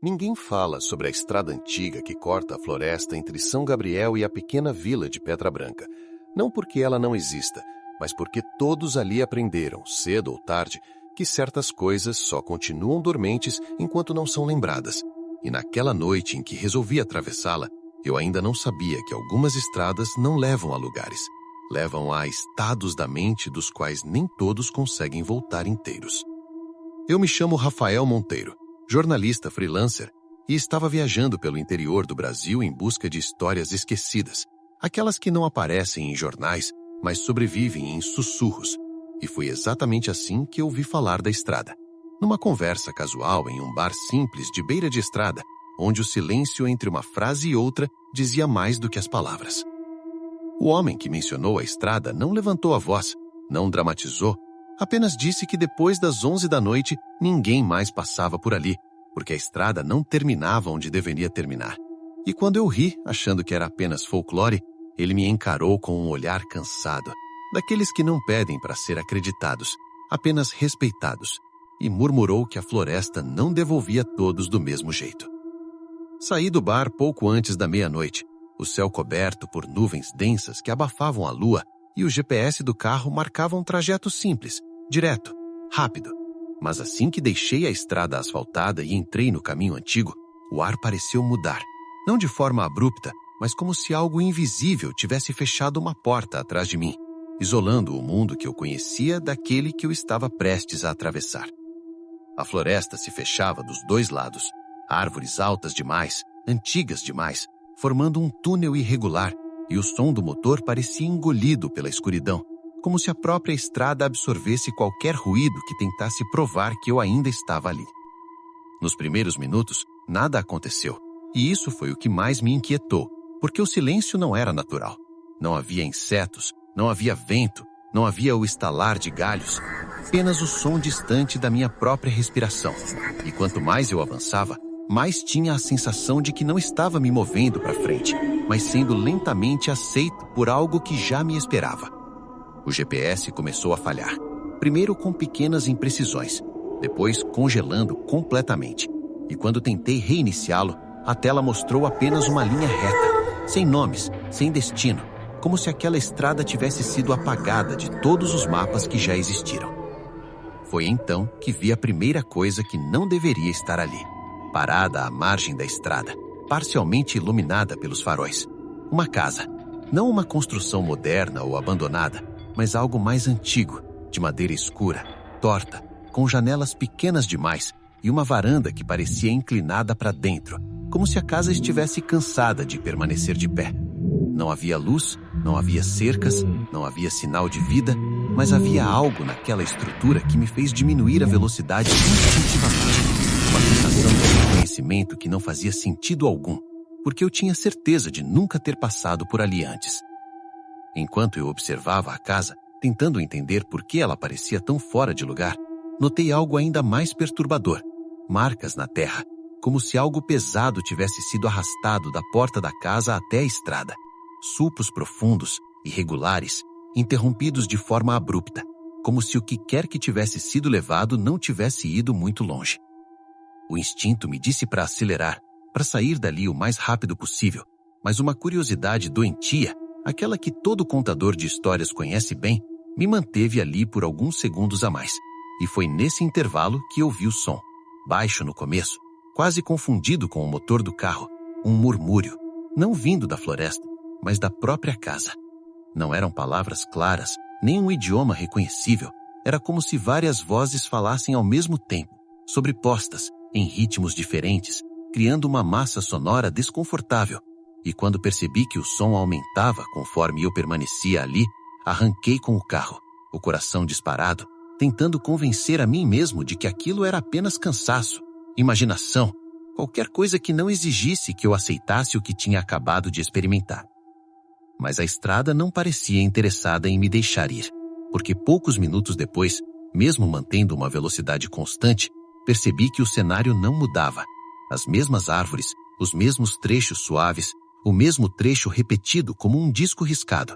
Ninguém fala sobre a estrada antiga que corta a floresta entre São Gabriel e a pequena vila de Pedra Branca. Não porque ela não exista, mas porque todos ali aprenderam, cedo ou tarde, que certas coisas só continuam dormentes enquanto não são lembradas. E naquela noite em que resolvi atravessá-la, eu ainda não sabia que algumas estradas não levam a lugares. Levam a estados da mente dos quais nem todos conseguem voltar inteiros. Eu me chamo Rafael Monteiro, jornalista freelancer, e estava viajando pelo interior do Brasil em busca de histórias esquecidas, aquelas que não aparecem em jornais, mas sobrevivem em sussurros. E foi exatamente assim que eu ouvi falar da estrada. Numa conversa casual em um bar simples de beira de estrada, onde o silêncio entre uma frase e outra dizia mais do que as palavras. O homem que mencionou a estrada não levantou a voz, não dramatizou, apenas disse que depois das 11 da noite ninguém mais passava por ali, porque a estrada não terminava onde deveria terminar. E quando eu ri, achando que era apenas folclore, ele me encarou com um olhar cansado, daqueles que não pedem para ser acreditados, apenas respeitados, e murmurou que a floresta não devolvia todos do mesmo jeito. Saí do bar pouco antes da meia-noite, o céu coberto por nuvens densas que abafavam a lua e o GPS do carro marcava um trajeto simples, direto, rápido. Mas assim que deixei a estrada asfaltada e entrei no caminho antigo, o ar pareceu mudar, não de forma abrupta, mas como se algo invisível tivesse fechado uma porta atrás de mim, isolando o mundo que eu conhecia daquele que eu estava prestes a atravessar. A floresta se fechava dos dois lados, árvores altas demais, antigas demais, formando um túnel irregular, e o som do motor parecia engolido pela escuridão, como se a própria estrada absorvesse qualquer ruído que tentasse provar que eu ainda estava ali. Nos primeiros minutos, nada aconteceu, e isso foi o que mais me inquietou, porque o silêncio não era natural. Não havia insetos, não havia vento, não havia o estalar de galhos, apenas o som distante da minha própria respiração. E quanto mais eu avançava, mais tinha a sensação de que não estava me movendo para frente, mas sendo lentamente aceito por algo que já me esperava. O GPS começou a falhar, primeiro com pequenas imprecisões, depois congelando completamente. E quando tentei reiniciá-lo, a tela mostrou apenas uma linha reta, sem nomes, sem destino, como se aquela estrada tivesse sido apagada de todos os mapas que já existiram. Foi então que vi a primeira coisa que não deveria estar ali, parada à margem da estrada, parcialmente iluminada pelos faróis. Uma casa, não uma construção moderna ou abandonada, mas algo mais antigo, de madeira escura, torta, com janelas pequenas demais e uma varanda que parecia inclinada para dentro, como se a casa estivesse cansada de permanecer de pé. Não havia luz, não havia cercas, não havia sinal de vida, mas havia algo naquela estrutura que me fez diminuir a velocidade instintivamente. Uma sensação de reconhecimento que não fazia sentido algum, porque eu tinha certeza de nunca ter passado por ali antes. Enquanto eu observava a casa, tentando entender por que ela parecia tão fora de lugar, notei algo ainda mais perturbador: marcas na terra, como se algo pesado tivesse sido arrastado da porta da casa até a estrada. Sulcos profundos, irregulares, interrompidos de forma abrupta, como se o que quer que tivesse sido levado não tivesse ido muito longe. O instinto me disse para acelerar, para sair dali o mais rápido possível, mas uma curiosidade doentia, aquela que todo contador de histórias conhece bem, me manteve ali por alguns segundos a mais. E foi nesse intervalo que ouvi o som, baixo no começo, quase confundido com o motor do carro, um murmúrio, não vindo da floresta, mas da própria casa. Não eram palavras claras, nem um idioma reconhecível. Era como se várias vozes falassem ao mesmo tempo, sobrepostas, em ritmos diferentes, criando uma massa sonora desconfortável. E quando percebi que o som aumentava conforme eu permanecia ali, arranquei com o carro, o coração disparado, tentando convencer a mim mesmo de que aquilo era apenas cansaço, imaginação, qualquer coisa que não exigisse que eu aceitasse o que tinha acabado de experimentar. Mas a estrada não parecia interessada em me deixar ir, porque poucos minutos depois, mesmo mantendo uma velocidade constante, percebi que o cenário não mudava. As mesmas árvores, os mesmos trechos suaves, o mesmo trecho repetido como um disco riscado.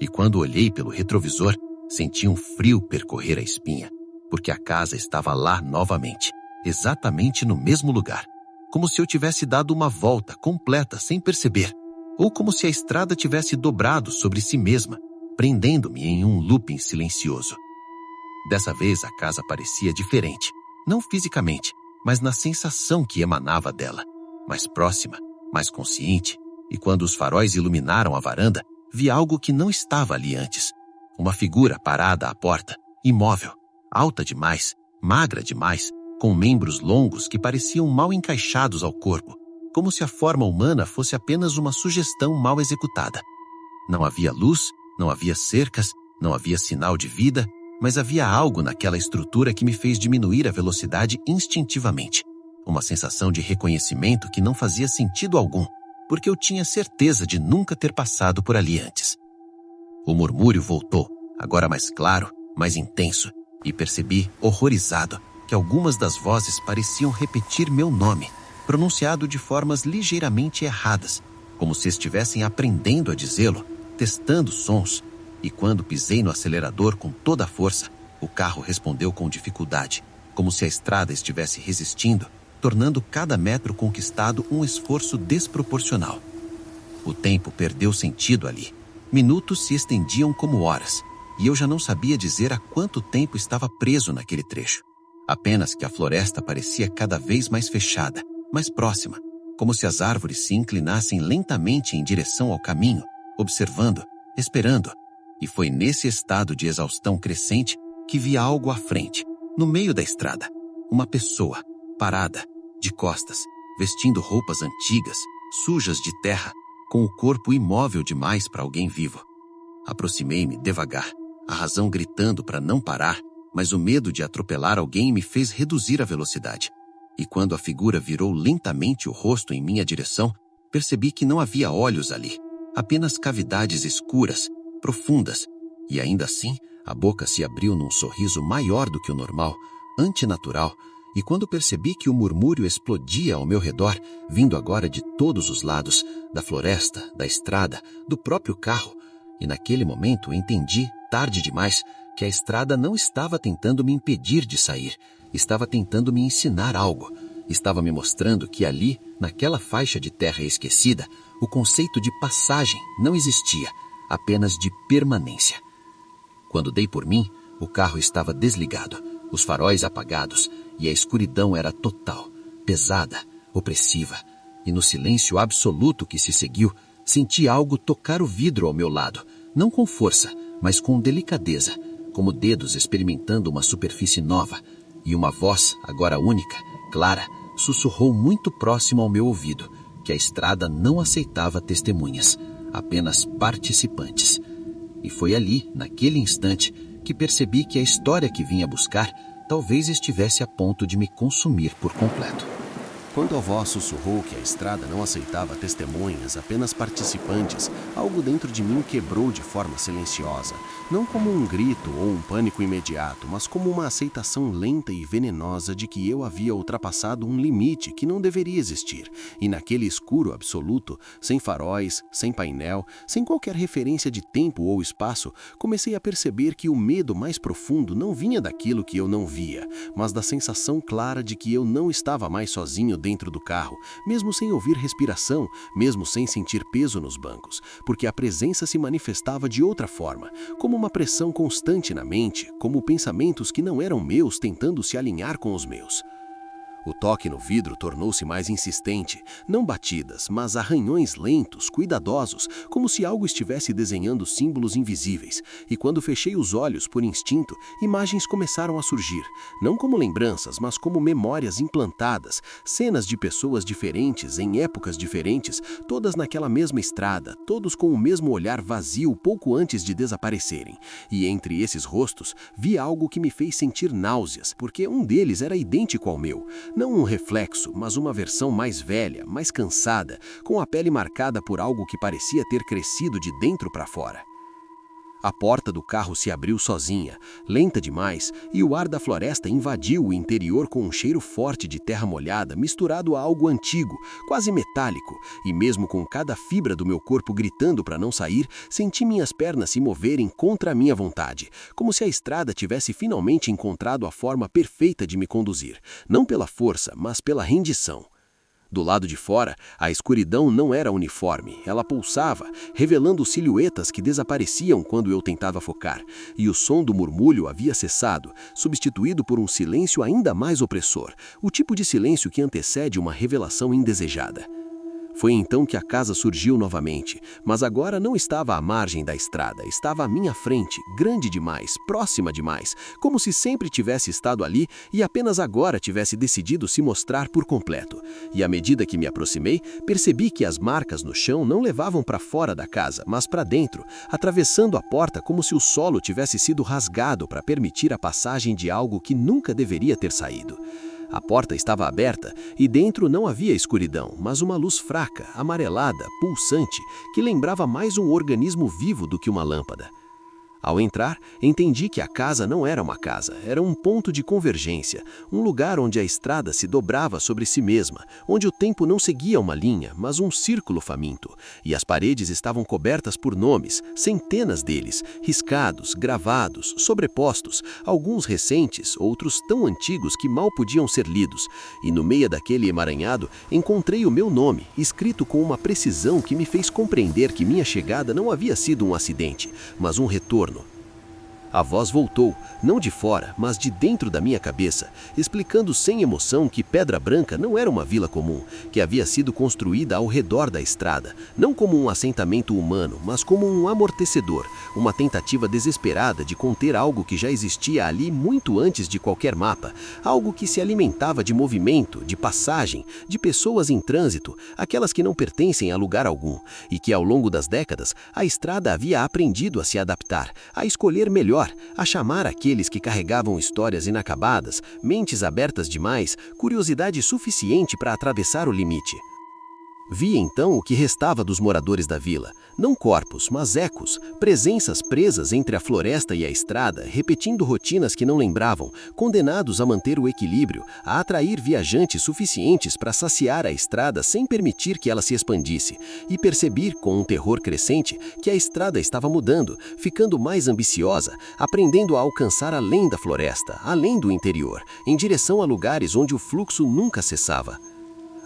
E quando olhei pelo retrovisor, senti um frio percorrer a espinha, porque a casa estava lá novamente, exatamente no mesmo lugar, como se eu tivesse dado uma volta completa sem perceber, ou como se a estrada tivesse dobrado sobre si mesma, prendendo-me em um looping silencioso. Dessa vez a casa parecia diferente, não fisicamente, mas na sensação que emanava dela, mais próxima, mais consciente, e quando os faróis iluminaram a varanda, vi algo que não estava ali antes. Uma figura parada à porta, imóvel, alta demais, magra demais, com membros longos que pareciam mal encaixados ao corpo, como se a forma humana fosse apenas uma sugestão mal executada. Não havia luz, não havia cercas, não havia sinal de vida, mas havia algo naquela estrutura que me fez diminuir a velocidade instintivamente. Uma sensação de reconhecimento que não fazia sentido algum, porque eu tinha certeza de nunca ter passado por ali antes. O murmúrio voltou, agora mais claro, mais intenso, e percebi, horrorizado, que algumas das vozes pareciam repetir meu nome, pronunciado de formas ligeiramente erradas, como se estivessem aprendendo a dizê-lo, testando sons, e quando pisei no acelerador com toda a força, o carro respondeu com dificuldade, como se a estrada estivesse resistindo, tornando cada metro conquistado um esforço desproporcional. O tempo perdeu sentido ali. Minutos se estendiam como horas, e eu já não sabia dizer há quanto tempo estava preso naquele trecho. Apenas que a floresta parecia cada vez mais fechada, mais próxima, como se as árvores se inclinassem lentamente em direção ao caminho, observando, esperando. E foi nesse estado de exaustão crescente que vi algo à frente, no meio da estrada. Uma pessoa, parada, de costas, vestindo roupas antigas, sujas de terra, com o corpo imóvel demais para alguém vivo. Aproximei-me devagar, a razão gritando para não parar, mas o medo de atropelar alguém me fez reduzir a velocidade. E quando a figura virou lentamente o rosto em minha direção, percebi que não havia olhos ali, apenas cavidades escuras, profundas, e ainda assim a boca se abriu num sorriso maior do que o normal, antinatural, e quando percebi que o murmúrio explodia ao meu redor, vindo agora de todos os lados, da floresta, da estrada, do próprio carro, e naquele momento entendi, tarde demais, que a estrada não estava tentando me impedir de sair, estava tentando me ensinar algo, estava me mostrando que ali, naquela faixa de terra esquecida, o conceito de passagem não existia, apenas de permanência. Quando dei por mim, o carro estava desligado, os faróis apagados, e a escuridão era total, pesada, opressiva, e no silêncio absoluto que se seguiu, senti algo tocar o vidro ao meu lado, não com força, mas com delicadeza, como dedos experimentando uma superfície nova, e uma voz, agora única, clara, sussurrou muito próximo ao meu ouvido, que a estrada não aceitava testemunhas, apenas participantes. E foi ali, naquele instante, que percebi que a história que vinha buscar talvez estivesse a ponto de me consumir por completo. Quando a voz sussurrou que a estrada não aceitava testemunhas, apenas participantes, algo dentro de mim quebrou de forma silenciosa, não como um grito ou um pânico imediato, mas como uma aceitação lenta e venenosa de que eu havia ultrapassado um limite que não deveria existir, e naquele escuro absoluto, sem faróis, sem painel, sem qualquer referência de tempo ou espaço, comecei a perceber que o medo mais profundo não vinha daquilo que eu não via, mas da sensação clara de que eu não estava mais sozinho dentro do carro, mesmo sem ouvir respiração, mesmo sem sentir peso nos bancos, porque a presença se manifestava de outra forma, como uma pressão constante na mente, como pensamentos que não eram meus tentando se alinhar com os meus. O toque no vidro tornou-se mais insistente, não batidas, mas arranhões lentos, cuidadosos, como se algo estivesse desenhando símbolos invisíveis, e quando fechei os olhos por instinto, imagens começaram a surgir, não como lembranças, mas como memórias implantadas, cenas de pessoas diferentes, em épocas diferentes, todas naquela mesma estrada, todos com o mesmo olhar vazio pouco antes de desaparecerem, e entre esses rostos, vi algo que me fez sentir náuseas, porque um deles era idêntico ao meu. Não um reflexo, mas uma versão mais velha, mais cansada, com a pele marcada por algo que parecia ter crescido de dentro para fora. A porta do carro se abriu sozinha, lenta demais, e o ar da floresta invadiu o interior com um cheiro forte de terra molhada misturado a algo antigo, quase metálico, e mesmo com cada fibra do meu corpo gritando para não sair, senti minhas pernas se moverem contra a minha vontade, como se a estrada tivesse finalmente encontrado a forma perfeita de me conduzir, não pela força, mas pela rendição. Do lado de fora, a escuridão não era uniforme, ela pulsava, revelando silhuetas que desapareciam quando eu tentava focar, e o som do murmúrio havia cessado, substituído por um silêncio ainda mais opressor, o tipo de silêncio que antecede uma revelação indesejada. Foi então que a casa surgiu novamente, mas agora não estava à margem da estrada, estava à minha frente, grande demais, próxima demais, como se sempre tivesse estado ali e apenas agora tivesse decidido se mostrar por completo. E à medida que me aproximei, percebi que as marcas no chão não levavam para fora da casa, mas para dentro, atravessando a porta como se o solo tivesse sido rasgado para permitir a passagem de algo que nunca deveria ter saído. A porta estava aberta e dentro não havia escuridão, mas uma luz fraca, amarelada, pulsante, que lembrava mais um organismo vivo do que uma lâmpada. Ao entrar, entendi que a casa não era uma casa, era um ponto de convergência, um lugar onde a estrada se dobrava sobre si mesma, onde o tempo não seguia uma linha, mas um círculo faminto, e as paredes estavam cobertas por nomes, centenas deles, riscados, gravados, sobrepostos, alguns recentes, outros tão antigos que mal podiam ser lidos, e no meio daquele emaranhado encontrei o meu nome, escrito com uma precisão que me fez compreender que minha chegada não havia sido um acidente, mas um retorno. A voz voltou, não de fora, mas de dentro da minha cabeça, explicando sem emoção que Pedra Branca não era uma vila comum, que havia sido construída ao redor da estrada, não como um assentamento humano, mas como um amortecedor, uma tentativa desesperada de conter algo que já existia ali muito antes de qualquer mapa, algo que se alimentava de movimento, de passagem, de pessoas em trânsito, aquelas que não pertencem a lugar algum, e que ao longo das décadas a estrada havia aprendido a se adaptar, a escolher melhor, a chamar aqueles que carregavam histórias inacabadas, mentes abertas demais, curiosidade suficiente para atravessar o limite. Vi então o que restava dos moradores da vila, não corpos, mas ecos, presenças presas entre a floresta e a estrada, repetindo rotinas que não lembravam, condenados a manter o equilíbrio, a atrair viajantes suficientes para saciar a estrada sem permitir que ela se expandisse, e percebi, com um terror crescente, que a estrada estava mudando, ficando mais ambiciosa, aprendendo a alcançar além da floresta, além do interior, em direção a lugares onde o fluxo nunca cessava.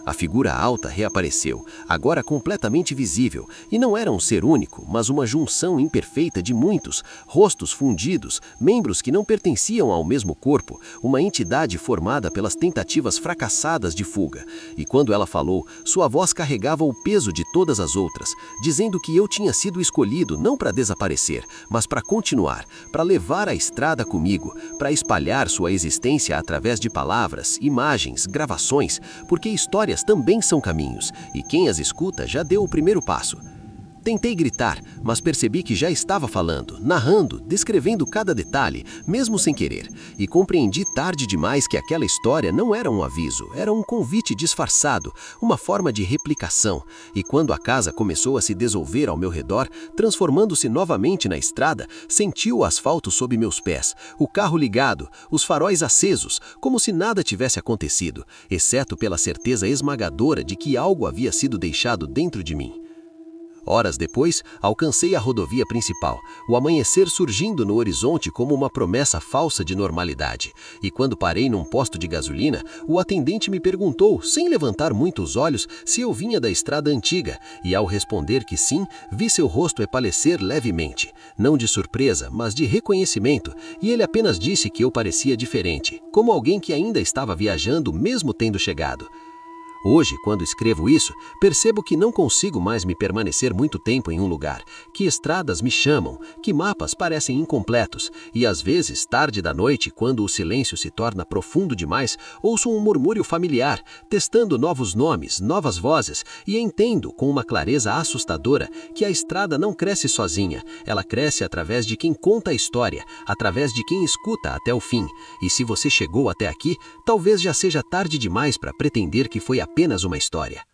A figura alta reapareceu, agora completamente visível, e não era um ser único, mas uma junção imperfeita de muitos, rostos fundidos, membros que não pertenciam ao mesmo corpo, uma entidade formada pelas tentativas fracassadas de fuga. E quando ela falou, sua voz carregava o peso de todas as outras, dizendo que eu tinha sido escolhido não para desaparecer, mas para continuar, para levar a estrada comigo, para espalhar sua existência através de palavras, imagens, gravações, porque histórias também são caminhos, e quem as escuta já deu o primeiro passo. Tentei gritar, mas percebi que já estava falando, narrando, descrevendo cada detalhe, mesmo sem querer, e compreendi tarde demais que aquela história não era um aviso, era um convite disfarçado, uma forma de replicação, e quando a casa começou a se dissolver ao meu redor, transformando-se novamente na estrada, senti o asfalto sob meus pés, o carro ligado, os faróis acesos, como se nada tivesse acontecido, exceto pela certeza esmagadora de que algo havia sido deixado dentro de mim. Horas depois, alcancei a rodovia principal, o amanhecer surgindo no horizonte como uma promessa falsa de normalidade. E quando parei num posto de gasolina, o atendente me perguntou, sem levantar muito os olhos, se eu vinha da estrada antiga, e ao responder que sim, vi seu rosto empalecer levemente, não de surpresa, mas de reconhecimento, e ele apenas disse que eu parecia diferente, como alguém que ainda estava viajando mesmo tendo chegado. Hoje, quando escrevo isso, percebo que não consigo mais me permanecer muito tempo em um lugar, que estradas me chamam, que mapas parecem incompletos, e às vezes, tarde da noite, quando o silêncio se torna profundo demais, ouço um murmúrio familiar, testando novos nomes, novas vozes, e entendo, com uma clareza assustadora, que a estrada não cresce sozinha, ela cresce através de quem conta a história, através de quem escuta até o fim, e se você chegou até aqui, talvez já seja tarde demais para pretender que foi apenas uma história.